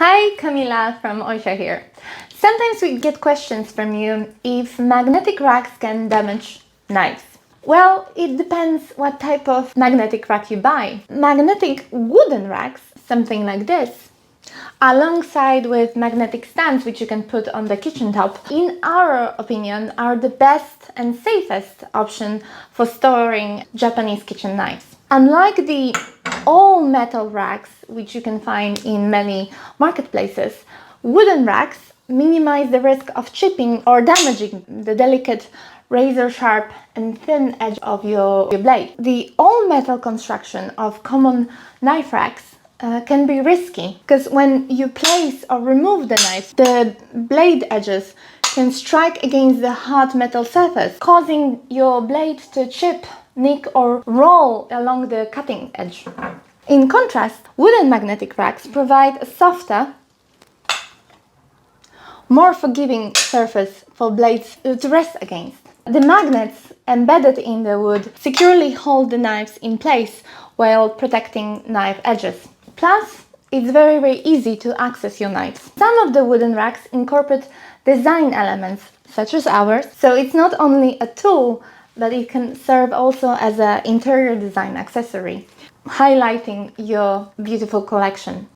Hi, Camila from Oisha here. Sometimes we get questions from you if magnetic racks can damage knives. Well, it depends what type of magnetic rack you buy. Magnetic wooden racks, something like this, alongside with magnetic stands which you can put on the kitchen top, in our opinion, are the best and safest option for storing Japanese kitchen knives. Unlike the all metal racks which you can find in many marketplaces, wooden racks minimize the risk of chipping or damaging the delicate razor sharp and thin edge of your blade. The all metal construction of common knife racks can be risky because when you place or remove the knife, the blade edges can strike against the hard metal surface, causing your blade to chip, nick or roll along the cutting edge. In contrast, wooden magnetic racks provide a softer, more forgiving surface for blades to rest against. The magnets embedded in the wood securely hold the knives in place while protecting knife edges. Plus, it's very easy to access your knives. Some of the wooden racks incorporate design elements, such as ours, so it's not only a tool, but it can serve also as an interior design accessory, highlighting your beautiful collection.